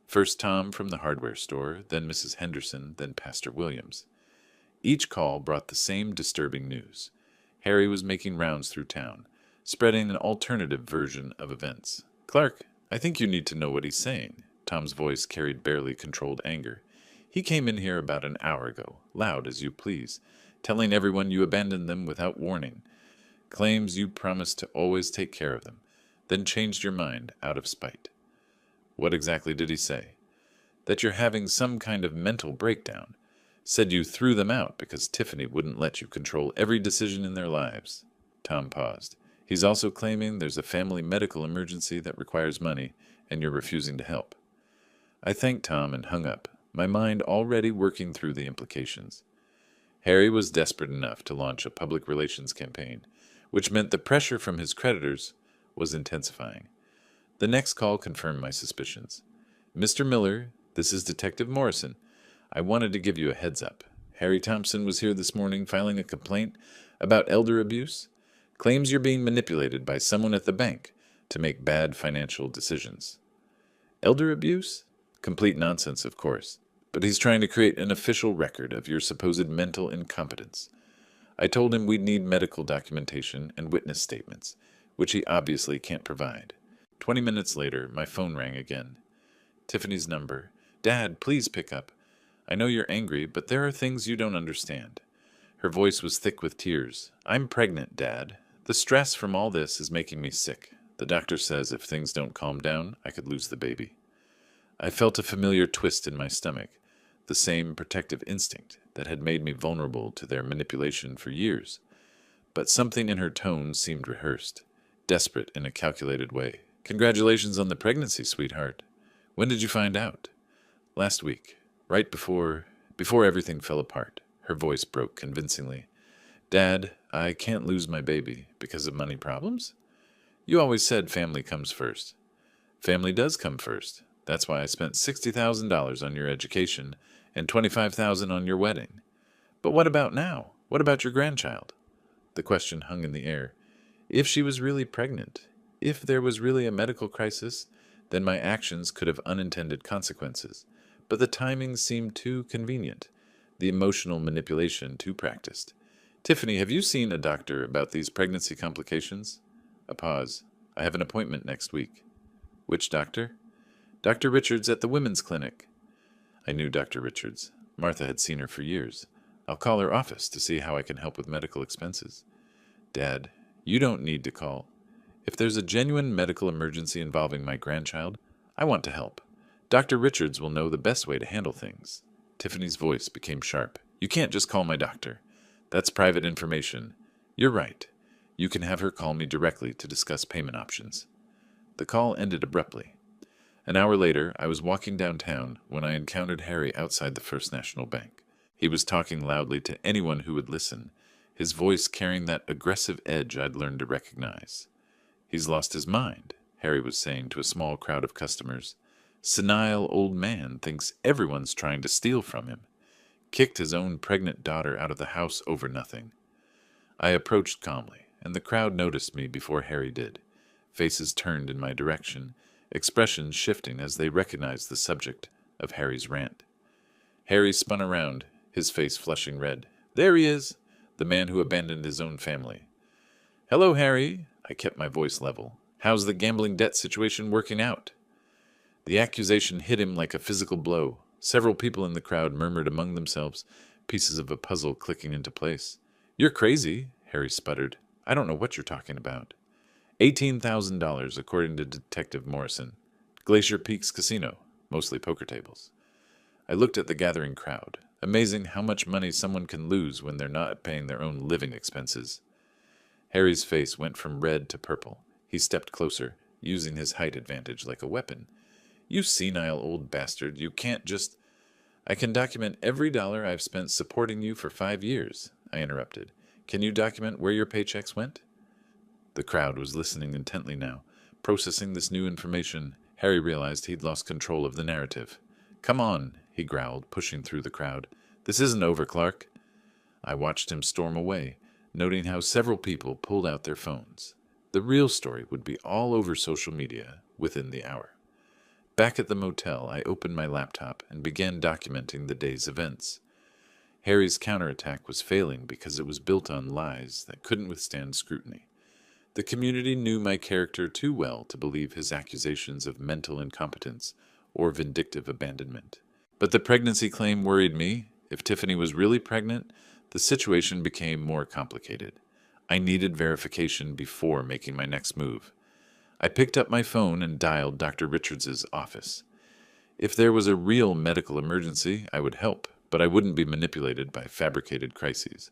First Tom from the hardware store, then Mrs. Henderson, then Pastor Williams. Each call brought the same disturbing news. Harry was making rounds through town, spreading an alternative version of events. "Clark, I think you need to know what he's saying." Tom's voice carried barely controlled anger. "He came in here about an hour ago, loud as you please, telling everyone you abandoned them without warning. Claims you promised to always take care of them, then changed your mind out of spite." "What exactly did he say?" "That you're having some kind of mental breakdown. Said you threw them out because Tiffany wouldn't let you control every decision in their lives." Tom paused. "He's also claiming there's a family medical emergency that requires money, and you're refusing to help." I thanked Tom and hung up, my mind already working through the implications. Harry was desperate enough to launch a public relations campaign, which meant the pressure from his creditors was intensifying. The next call confirmed my suspicions. "Mr. Miller, this is Detective Morrison. I wanted to give you a heads up. Harry Thompson was here this morning filing a complaint about elder abuse. Claims you're being manipulated by someone at the bank to make bad financial decisions." "Elder abuse? Complete nonsense, of course. But he's trying to create an official record of your supposed mental incompetence. I told him we'd need medical documentation and witness statements, which he obviously can't provide. 20 minutes later, my phone rang again. Tiffany's number. "Dad, please pick up. I know you're angry, but there are things you don't understand." Her voice was thick with tears. "I'm pregnant, Dad. The stress from all this is making me sick. The doctor says if things don't calm down, I could lose the baby." I felt a familiar twist in my stomach, the same protective instinct that had made me vulnerable to their manipulation for years. But something in her tone seemed rehearsed, desperate in a calculated way. "Congratulations on the pregnancy, sweetheart. When did you find out?" "Last week, right before everything fell apart." Her voice broke convincingly. "Dad, I can't lose my baby because of money problems?" "You always said family comes first." "Family does come first. That's why I spent $60,000 on your education and $25,000 on your wedding." "But what about now? What about your grandchild?" The question hung in the air. If she was really pregnant, if there was really a medical crisis, then my actions could have unintended consequences. But the timing seemed too convenient, the emotional manipulation too practiced. "Tiffany, have you seen a doctor about these pregnancy complications?" A pause. "I have an appointment next week." "Which doctor?" "Dr. Richards at the women's clinic." I knew Dr. Richards. Martha had seen her for years. "I'll call her office to see how I can help with medical expenses." "Dad, you don't need to call. If there's a genuine medical emergency involving my grandchild, I want to help. Dr. Richards will know the best way to handle things." Tiffany's voice became sharp. "You can't just call my doctor. That's private information. You're right. You can have her call me directly to discuss payment options." The call ended abruptly. An hour later, I was walking downtown when I encountered Harry outside the First National Bank. He was talking loudly to anyone who would listen, his voice carrying that aggressive edge I'd learned to recognize. "He's lost his mind," Harry was saying to a small crowd of customers. "Senile old man thinks everyone's trying to steal from him. Kicked his own pregnant daughter out of the house over nothing." I approached calmly, and the crowd noticed me before Harry did. Faces turned in my direction, expressions shifting as they recognized the subject of Harry's rant. Harry spun around, his face flushing red. "There he is, the man who abandoned his own family." "Hello, Harry." I kept my voice level. "How's the gambling debt situation working out?" The accusation hit him like a physical blow. Several people in the crowd murmured among themselves, pieces of a puzzle clicking into place. "You're crazy," Harry sputtered. "I don't know what you're talking about." $18,000, according to Detective Morrison. Glacier Peaks Casino. mostly poker tables. I looked at the gathering crowd. Amazing how much money someone can lose when they're not paying their own living expenses. Harry's face went from red to purple. He stepped closer, using his height advantage like a weapon. You senile old bastard, you can't just... I can document every dollar I've spent supporting you for 5 years, I interrupted. Can you document where your paychecks went? The crowd was listening intently now. Processing this new information, Harry realized he'd lost control of the narrative. Come on, he growled, pushing through the crowd. This isn't over, Clark. I watched him storm away, noting how several people pulled out their phones. The real story would be all over social media within the hour. Back at the motel, I opened my laptop and began documenting the day's events. Harry's counterattack was failing because it was built on lies that couldn't withstand scrutiny. The community knew my character too well to believe his accusations of mental incompetence or vindictive abandonment. But the pregnancy claim worried me. If Tiffany was really pregnant, the situation became more complicated. I needed verification before making my next move. I picked up my phone and dialed Dr. Richards's office. If there was a real medical emergency, I would help, but I wouldn't be manipulated by fabricated crises.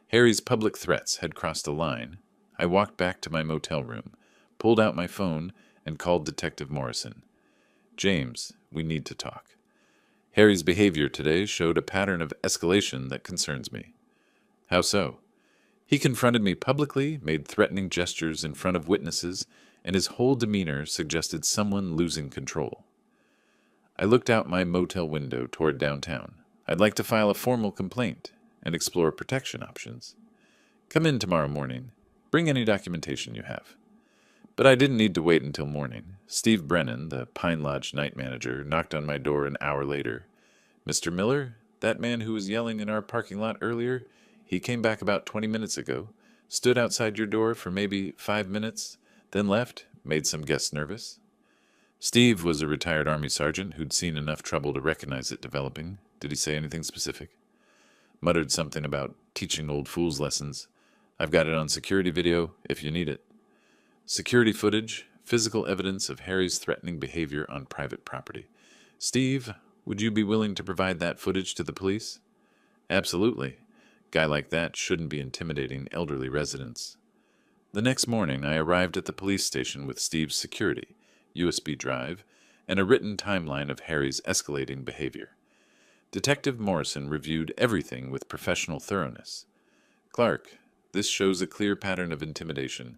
Harry's public threats had crossed a line. I walked back to my motel room, pulled out my phone, and called Detective Morrison. James, we need to talk. Harry's behavior today showed a pattern of escalation that concerns me. How so? He confronted me publicly, made threatening gestures in front of witnesses, and his whole demeanor suggested someone losing control. I looked out my motel window toward downtown. I'd like to file a formal complaint and explore protection options. Come in tomorrow morning. Bring any documentation you have. But I didn't need to wait until morning. Steve Brennan, the Pine Lodge night manager, knocked on my door an hour later. Mr. Miller, that man who was yelling in our parking lot earlier, he came back about 20 minutes ago, stood outside your door for maybe 5 minutes, then left, made some guests nervous. Steve was a retired Army sergeant who'd seen enough trouble to recognize it developing. Did he say anything specific? Muttered something about teaching old fools lessons. I've got it on security video if you need it. Security footage, physical evidence of Harry's threatening behavior on private property. Steve, would you be willing to provide that footage to the police? Absolutely. Guy like that shouldn't be intimidating elderly residents. The next morning, I arrived at the police station with Steve's security, USB drive, and a written timeline of Harry's escalating behavior. Detective Morrison reviewed everything with professional thoroughness. Clark, this shows a clear pattern of intimidation.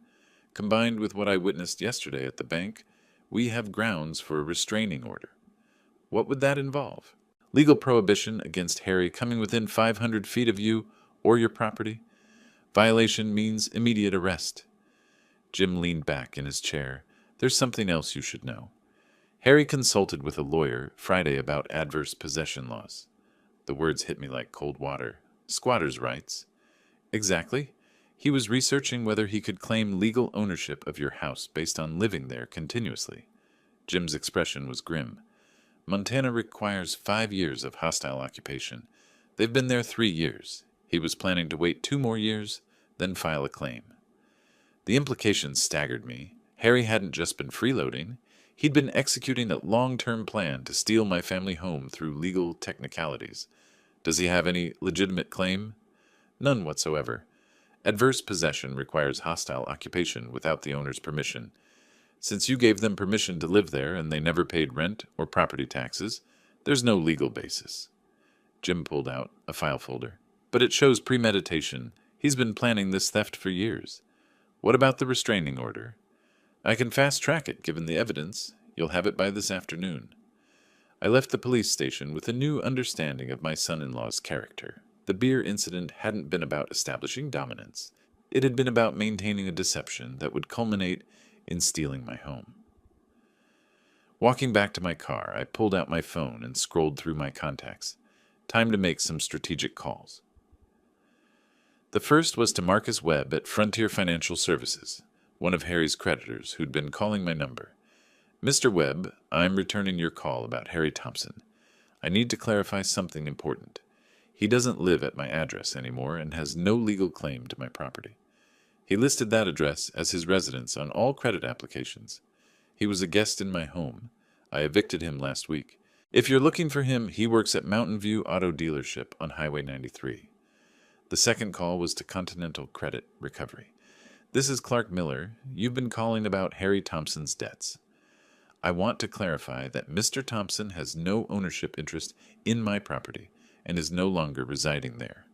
Combined with what I witnessed yesterday at the bank, we have grounds for a restraining order. What would that involve? Legal prohibition against Harry coming within 500 feet of you or your property? Violation means immediate arrest. Jim leaned back in his chair. There's something else you should know. Harry consulted with a lawyer Friday about adverse possession laws. The words hit me like cold water. Squatters' rights. Exactly. He was researching whether he could claim legal ownership of your house based on living there continuously. Jim's expression was grim. Montana requires 5 years of hostile occupation. They've been there 3 years. He was planning to wait 2 more years, then file a claim. The implications staggered me. Harry hadn't just been freeloading. He'd been executing a long-term plan to steal my family home through legal technicalities. Does he have any legitimate claim? None whatsoever. Adverse possession requires hostile occupation without the owner's permission. Since you gave them permission to live there and they never paid rent or property taxes, there's no legal basis. Jim pulled out a file folder. But it shows premeditation. He's been planning this theft for years. What about the restraining order? I can fast-track it, given the evidence. You'll have it by this afternoon. I left the police station with a new understanding of my son-in-law's character. The beer incident hadn't been about establishing dominance. It had been about maintaining a deception that would culminate in stealing my home. Walking back to my car, I pulled out my phone and scrolled through my contacts. Time to make some strategic calls. The first was to Marcus Webb at Frontier Financial Services, one of Harry's creditors who'd been calling my number. Mr. Webb, I'm returning your call about Harry Thompson. I need to clarify something important. He doesn't live at my address anymore and has no legal claim to my property. He listed that address as his residence on all credit applications. He was a guest in my home. I evicted him last week. If you're looking for him, he works at Mountain View Auto Dealership on Highway 93. The second call was to Continental Credit Recovery. This is Clark Miller. You've been calling about Harry Thompson's debts. I want to clarify that Mr. Thompson has no ownership interest in my property and is no longer residing there.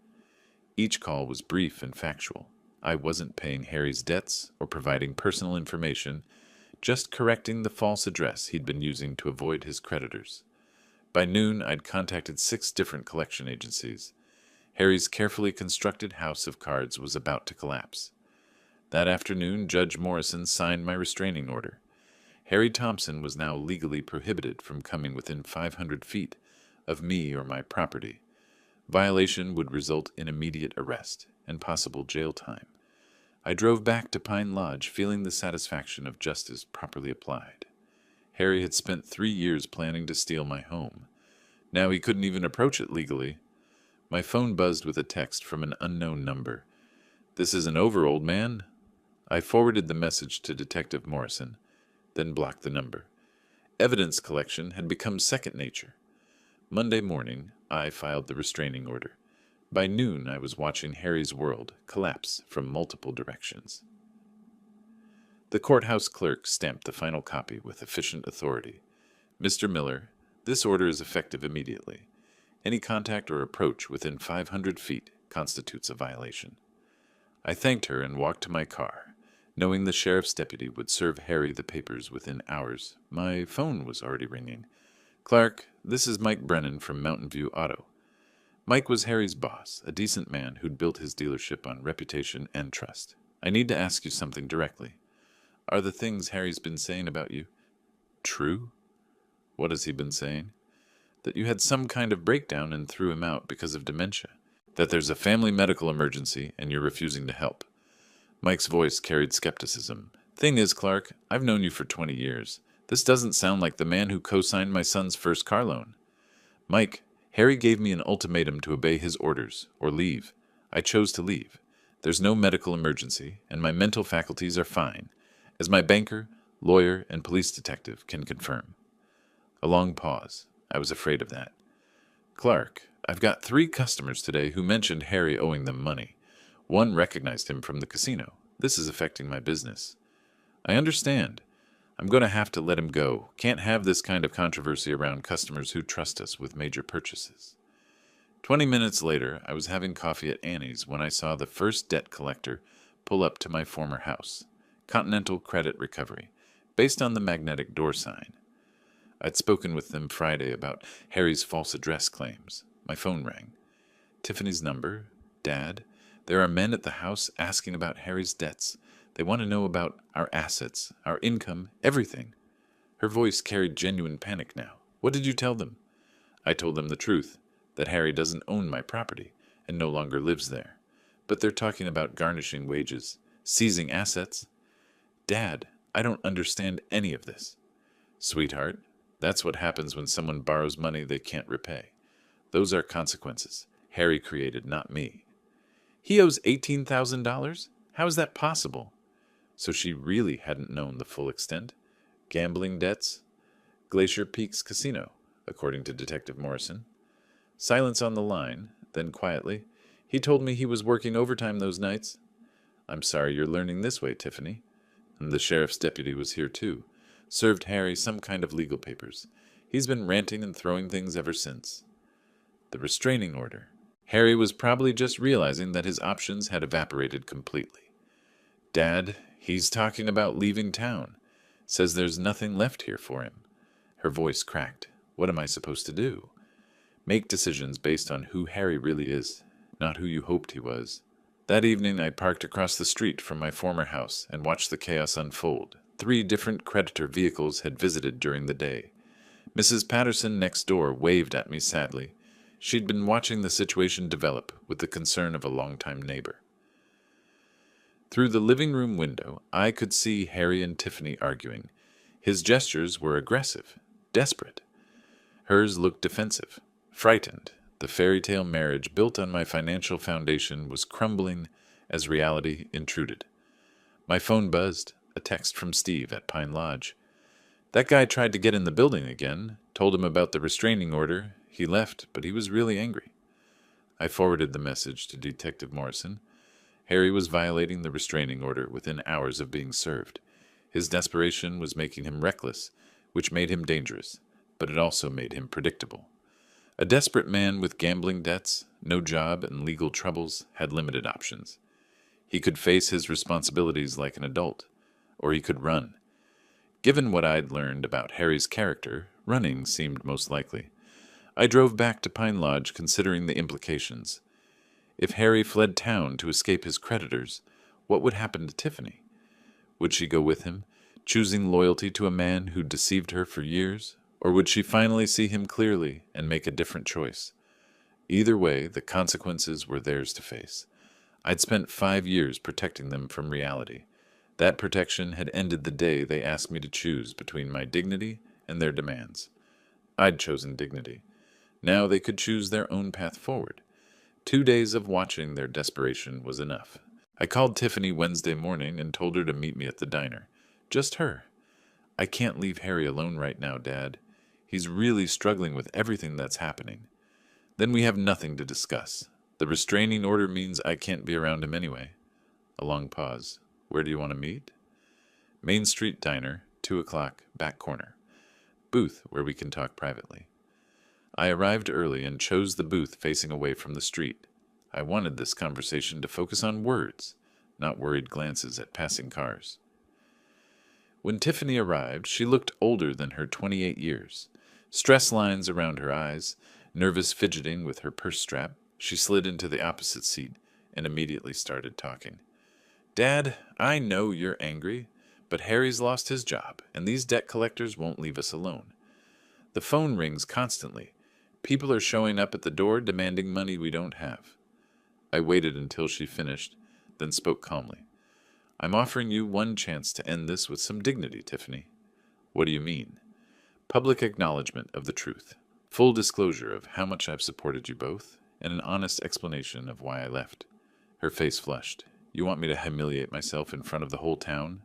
Each call was brief and factual. I wasn't paying Harry's debts or providing personal information, just correcting the false address he'd been using to avoid his creditors. By noon, I'd contacted 6 different collection agencies. Harry's carefully constructed house of cards was about to collapse. That afternoon, Judge Morrison signed my restraining order. Harry Thompson was now legally prohibited from coming within 500 feet of me or my property. Violation would result in immediate arrest and possible jail time. I drove back to Pine Lodge feeling the satisfaction of justice properly applied. Harry had spent 3 years planning to steal my home. Now he couldn't even approach it legally. My phone buzzed with a text from an unknown number. "This isn't over, old man." I forwarded the message to Detective Morrison, then blocked the number. Evidence collection had become second nature. Monday morning, I filed the restraining order. By noon, I was watching Harry's world collapse from multiple directions. The courthouse clerk stamped the final copy with efficient authority. "Mr. Miller, this order is effective immediately. Any contact or approach within 500 feet constitutes a violation." I thanked her and walked to my car, knowing the sheriff's deputy would serve Harry the papers within hours. My phone was already ringing. "Clark, this is Mike Brennan from Mountain View Auto." Mike was Harry's boss, a decent man who'd built his dealership on reputation and trust. "I need to ask you something directly. Are the things Harry's been saying about you true?" "What has he been saying?" "That you had some kind of breakdown and threw him out because of dementia. That there's a family medical emergency and you're refusing to help." Mike's voice carried skepticism. "Thing is, Clark, I've known you for 20 years. This doesn't sound like the man who co-signed my son's first car loan." "Mike, Harry gave me an ultimatum to obey his orders, or leave. I chose to leave. There's no medical emergency, and my mental faculties are fine, as my banker, lawyer, and police detective can confirm." A long pause. I was afraid of that. "Clark, I've got 3 customers today who mentioned Harry owing them money. One recognized him from the casino. This is affecting my business." "I understand. I'm going to have to let him go. Can't have this kind of controversy around customers who trust us with major purchases." 20 minutes later, I was having coffee at Annie's when I saw the first debt collector pull up to my former house, Continental Credit Recovery, based on the magnetic door sign. I'd spoken with them Friday about Harry's false address claims. My phone rang. "Tiffany's number? Dad? There are men at the house asking about Harry's debts. They want to know about our assets, our income, everything." Her voice carried genuine panic now. "What did you tell them?" "I told them the truth, that Harry doesn't own my property and no longer lives there. But they're talking about garnishing wages, seizing assets." "Dad, I don't understand any of this." "Sweetheart, that's what happens when someone borrows money they can't repay. Those are consequences Harry created, not me." "He owes $18,000? How is that possible?" So she really hadn't known the full extent. Gambling debts? Glacier Peaks Casino, according to Detective Morrison. Silence on the line, then quietly, "He told me he was working overtime those nights." "I'm sorry you're learning this way, Tiffany." And the sheriff's deputy was here too. Served Harry some kind of legal papers. He's been ranting and throwing things ever since. The restraining order. Harry was probably just realizing that his options had evaporated completely. "Dad, he's talking about leaving town. Says there's nothing left here for him." Her voice cracked. "What am I supposed to do?" "Make decisions based on who Harry really is, not who you hoped he was." That evening I parked across the street from my former house and watched the chaos unfold. 3 different creditor vehicles had visited during the day. Mrs. Patterson next door waved at me sadly. She'd been watching the situation develop with the concern of a longtime neighbor. Through the living room window, I could see Harry and Tiffany arguing. His gestures were aggressive, desperate. Hers looked defensive, frightened. The fairy tale marriage built on my financial foundation was crumbling as reality intruded. My phone buzzed, a text from Steve at Pine Lodge. That guy tried to get in the building again, told him about the restraining order. He left, but he was really angry. I forwarded the message to Detective Morrison. Harry was violating the restraining order within hours of being served. His desperation was making him reckless, which made him dangerous, but it also made him predictable. A desperate man with gambling debts, no job, and legal troubles had limited options. He could face his responsibilities like an adult, or he could run. Given what I'd learned about Harry's character, running seemed most likely. I drove back to Pine Lodge considering the implications. If Harry fled town to escape his creditors, what would happen to Tiffany? Would she go with him, choosing loyalty to a man who deceived her for years? Or would she finally see him clearly and make a different choice? Either way, the consequences were theirs to face. I'd spent 5 years protecting them from reality. That protection had ended the day they asked me to choose between my dignity and their demands. I'd chosen dignity. Now they could choose their own path forward. 2 days of watching their desperation was enough. I called Tiffany Wednesday morning and told her to meet me at the diner. Just her. I can't leave Harry alone right now, Dad. He's really struggling with everything that's happening. Then we have nothing to discuss. The restraining order means I can't be around him anyway. A long pause. Where do you want to meet? Main Street Diner, 2 o'clock, back corner. Booth where we can talk privately. I arrived early and chose the booth facing away from the street. I wanted this conversation to focus on words, not worried glances at passing cars. When Tiffany arrived, she looked older than her 28 years. Stress lines around her eyes, nervous fidgeting with her purse strap, she slid into the opposite seat and immediately started talking. Dad, I know you're angry, but Harry's lost his job, and these debt collectors won't leave us alone. The phone rings constantly. People are showing up at the door demanding money we don't have. I waited until she finished, then spoke calmly. I'm offering you one chance to end this with some dignity, Tiffany. What do you mean? Public acknowledgement of the truth. Full disclosure of how much I've supported you both, and an honest explanation of why I left. Her face flushed. You want me to humiliate myself in front of the whole town?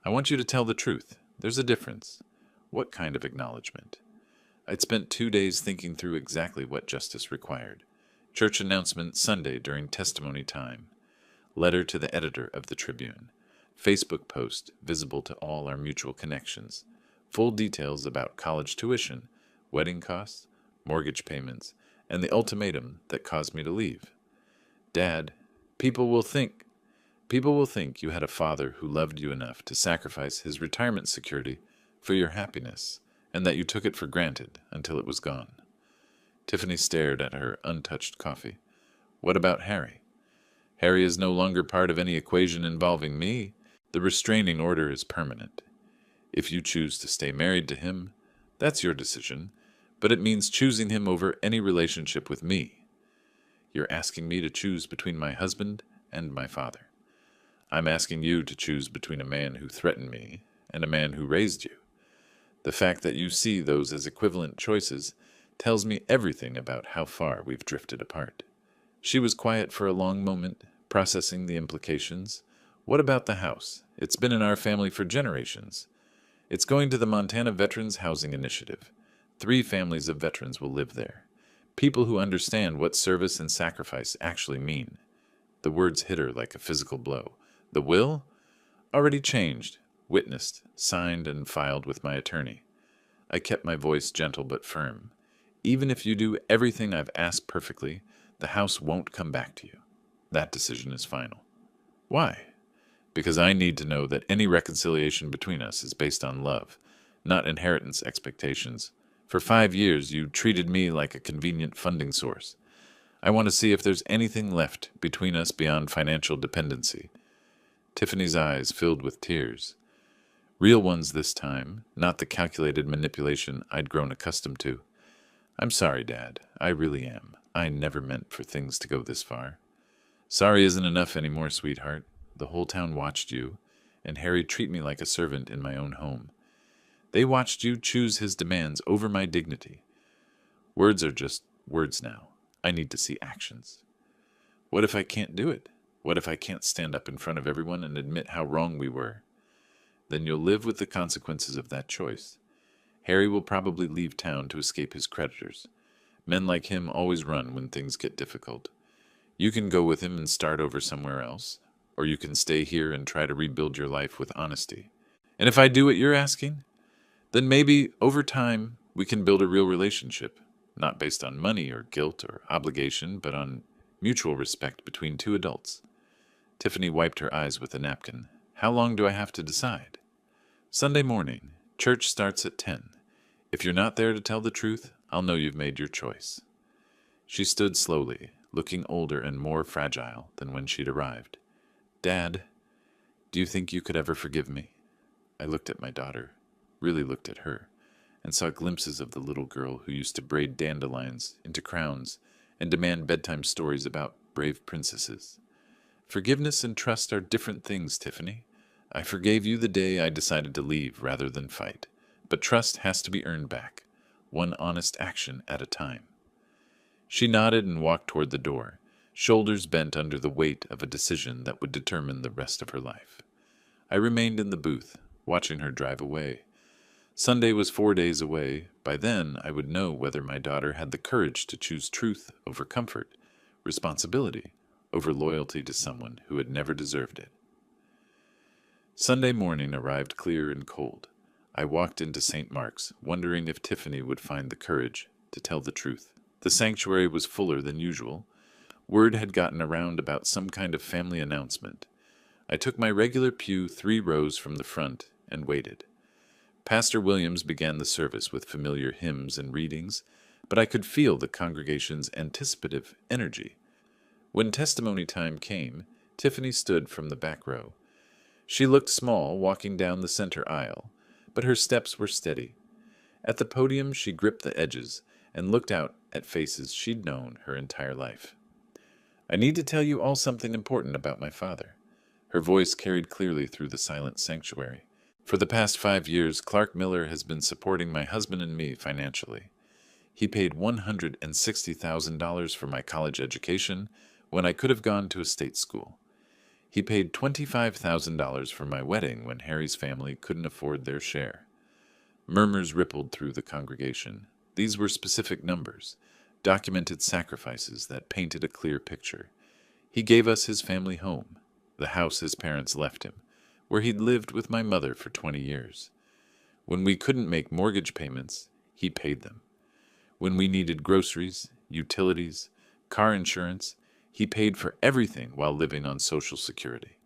I want you to tell the truth. There's a difference. What kind of acknowledgement? I'd spent 2 days thinking through exactly what justice required. Church announcement Sunday during testimony time. Letter to the editor of the Tribune. Facebook post visible to all our mutual connections. Full details about college tuition, wedding costs, mortgage payments, and the ultimatum that caused me to leave. Dad, people will think you had a father who loved you enough to sacrifice his retirement security for your happiness, and that you took it for granted until it was gone. Tiffany stared at her untouched coffee. What about Harry? Harry is no longer part of any equation involving me. The restraining order is permanent. If you choose to stay married to him, that's your decision, but it means choosing him over any relationship with me. You're asking me to choose between my husband and my father. I'm asking you to choose between a man who threatened me and a man who raised you. The fact that you see those as equivalent choices tells me everything about how far we've drifted apart. She was quiet for a long moment, processing the implications. What about the house? It's been in our family for generations. It's going to the Montana Veterans Housing Initiative. 3 families of veterans will live there. People who understand what service and sacrifice actually mean. The words hit her like a physical blow. The will? Already changed, witnessed, signed, and filed with my attorney. I kept my voice gentle but firm. Even if you do everything I've asked perfectly, the house won't come back to you. That decision is final. Why? Because I need to know that any reconciliation between us is based on love, not inheritance expectations. For 5 years, you treated me like a convenient funding source. I want to see if there's anything left between us beyond financial dependency. Tiffany's eyes filled with tears. Real ones this time, not the calculated manipulation I'd grown accustomed to. I'm sorry, Dad. I really am. I never meant for things to go this far. Sorry isn't enough anymore, sweetheart. The whole town watched you, and Harry treat me like a servant in my own home. They watched you choose his demands over my dignity. Words are just words now. I need to see actions. What if I can't do it? What if I can't stand up in front of everyone and admit how wrong we were? then you'll live with the consequences of that choice. Harry will probably leave town to escape his creditors. Men like him always run when things get difficult. You can go with him and start over somewhere else, or you can stay here and try to rebuild your life with honesty. And if I do what you're asking, then maybe over time we can build a real relationship, not based on money or guilt or obligation, but on mutual respect between two adults. Tiffany wiped her eyes with a napkin. How long do I have to decide? Sunday morning. Church starts at 10. If you're not there to tell the truth, I'll know you've made your choice. She stood slowly, looking older and more fragile than when she'd arrived. Dad, do you think you could ever forgive me? I looked at my daughter, really looked at her, and saw glimpses of the little girl who used to braid dandelions into crowns and demand bedtime stories about brave princesses. Forgiveness and trust are different things, Tiffany. I forgave you the day I decided to leave rather than fight, but trust has to be earned back, one honest action at a time. She nodded and walked toward the door, shoulders bent under the weight of a decision that would determine the rest of her life. I remained in the booth, watching her drive away. Sunday was 4 days away. By then, I would know whether my daughter had the courage to choose truth over comfort, responsibility over loyalty to someone who had never deserved it. Sunday morning arrived clear and cold. I walked into St. Mark's, wondering if Tiffany would find the courage to tell the truth. The sanctuary was fuller than usual. Word had gotten around about some kind of family announcement. I took my regular pew 3 rows from the front and waited. Pastor Williams began the service with familiar hymns and readings, but I could feel the congregation's anticipative energy. When testimony time came, Tiffany stood from the back row. She looked small walking down the center aisle, but her steps were steady. At the podium, she gripped the edges and looked out at faces she'd known her entire life. I need to tell you all something important about my father. Her voice carried clearly through the silent sanctuary. For the past 5 years, Clark Miller has been supporting my husband and me financially. He paid $160,000 for my college education when I could have gone to a state school. He paid $25,000 for my wedding when Harry's family couldn't afford their share. Murmurs rippled through the congregation. These were specific numbers, documented sacrifices that painted a clear picture. He gave us his family home, the house his parents left him, where he'd lived with my mother for 20 years. When we couldn't make mortgage payments, he paid them. When we needed groceries, utilities, car insurance, he paid for everything while living on Social Security.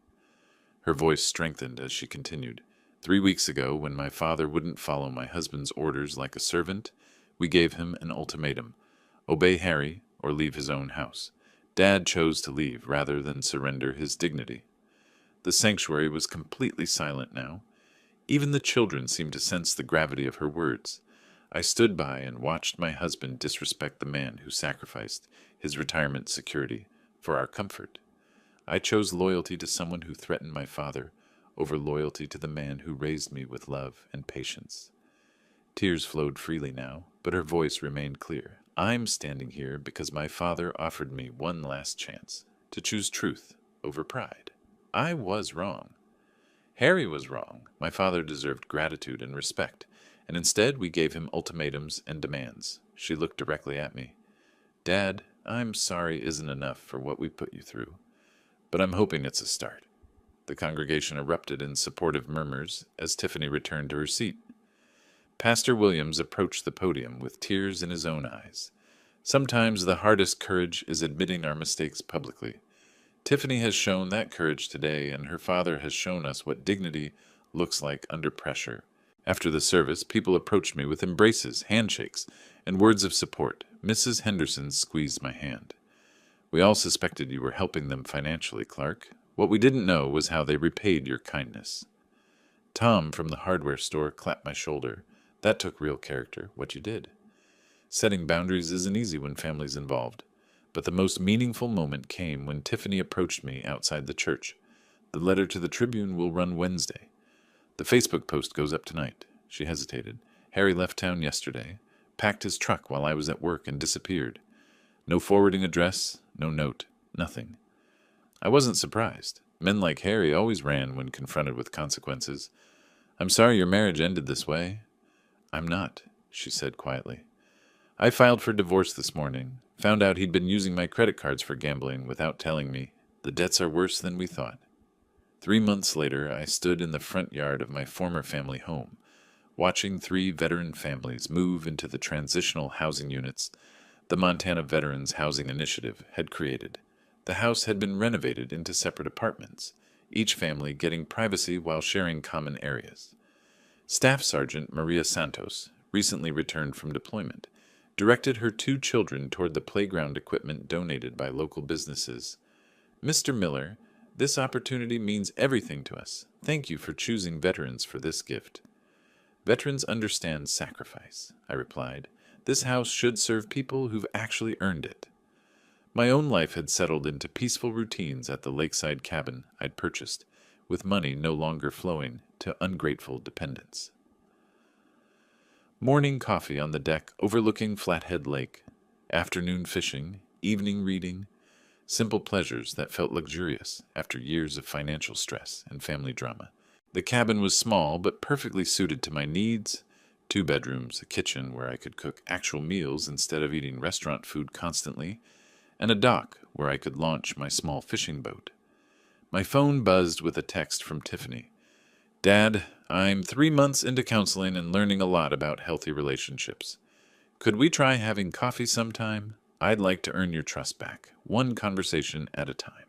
Her voice strengthened as she continued. 3 weeks ago, when my father wouldn't follow my husband's orders like a servant, we gave him an ultimatum: obey Harry or leave his own house. Dad chose to leave rather than surrender his dignity. The sanctuary was completely silent now. Even the children seemed to sense the gravity of her words. I stood by and watched my husband disrespect the man who sacrificed his retirement security for our comfort. I chose loyalty to someone who threatened my father over loyalty to the man who raised me with love and patience. Tears flowed freely now, but her voice remained clear. I'm standing here because my father offered me one last chance to choose truth over pride. I was wrong. Harry was wrong. My father deserved gratitude and respect, and instead we gave him ultimatums and demands. She looked directly at me. Dad, I'm sorry isn't enough for what we put you through, but I'm hoping it's a start. The congregation erupted in supportive murmurs as Tiffany returned to her seat. Pastor Williams approached the podium with tears in his own eyes. Sometimes the hardest courage is admitting our mistakes publicly. Tiffany has shown that courage today, and her father has shown us what dignity looks like under pressure. After the service, people approached me with embraces, handshakes, and words of support. Mrs. Henderson squeezed my hand. We all suspected you were helping them financially, Clark. What we didn't know was how they repaid your kindness. Tom from the hardware store clapped my shoulder. That took real character, what you did. Setting boundaries isn't easy when family's involved, but the most meaningful moment came when Tiffany approached me outside the church. The letter to the Tribune will run Wednesday. The Facebook post goes up tonight. She hesitated. Harry left town yesterday, packed his truck while I was at work, and disappeared. No forwarding address, no note, nothing. I wasn't surprised. Men like Harry always ran when confronted with consequences. I'm sorry your marriage ended this way. I'm not, she said quietly. I filed for divorce this morning, found out he'd been using my credit cards for gambling without telling me. The debts are worse than we thought. 3 months later, I stood in the front yard of my former family home, watching 3 veteran families move into the transitional housing units the Montana Veterans Housing Initiative had created. The house had been renovated into separate apartments, each family getting privacy while sharing common areas. Staff Sergeant Maria Santos, recently returned from deployment, directed her 2 children toward the playground equipment donated by local businesses. Mr. Miller, this opportunity means everything to us. Thank you for choosing veterans for this gift. Veterans understand sacrifice, I replied. This house should serve people who've actually earned it. My own life had settled into peaceful routines at the lakeside cabin I'd purchased, with money no longer flowing to ungrateful dependents. Morning coffee on the deck overlooking Flathead Lake, afternoon fishing, evening reading, simple pleasures that felt luxurious after years of financial stress and family drama. The cabin was small but perfectly suited to my needs. 2 bedrooms, a kitchen where I could cook actual meals instead of eating restaurant food constantly, and a dock where I could launch my small fishing boat. My phone buzzed with a text from Tiffany. Dad, I'm 3 months into counseling and learning a lot about healthy relationships. Could we try having coffee sometime? I'd like to earn your trust back, one conversation at a time.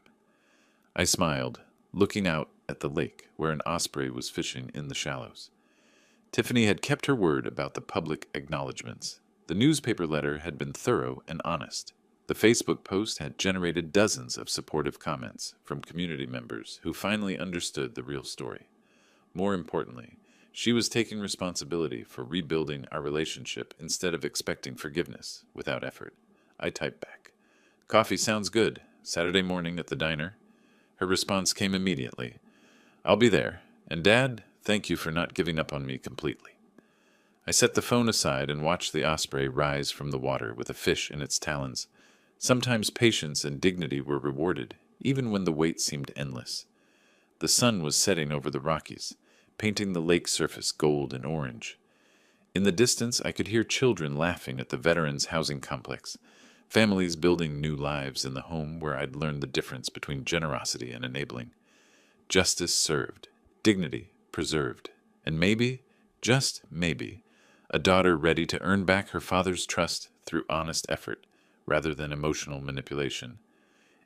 I smiled, looking out at the lake where an osprey was fishing in the shallows. Tiffany had kept her word about the public acknowledgments. The newspaper letter had been thorough and honest. The Facebook post had generated dozens of supportive comments from community members who finally understood the real story. More importantly, she was taking responsibility for rebuilding our relationship instead of expecting forgiveness without effort. I typed back, Coffee sounds good. Saturday morning at the diner? Her response came immediately. I'll be there. And Dad, thank you for not giving up on me completely. I set the phone aside and watched the osprey rise from the water with a fish in its talons. Sometimes patience and dignity were rewarded, even when the wait seemed endless. The sun was setting over the Rockies, painting the lake surface gold and orange. In the distance, I could hear children laughing at the veterans' housing complex, families building new lives in the home where I'd learned the difference between generosity and enabling. Justice served, dignity preserved, and maybe, just maybe, a daughter ready to earn back her father's trust through honest effort rather than emotional manipulation.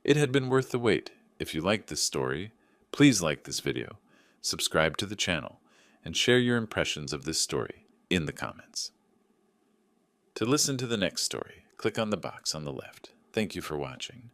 It had been worth the wait. If you liked this story, please like this video, subscribe to the channel, and share your impressions of this story in the comments. To listen to the next story, click on the box on the left. Thank you for watching.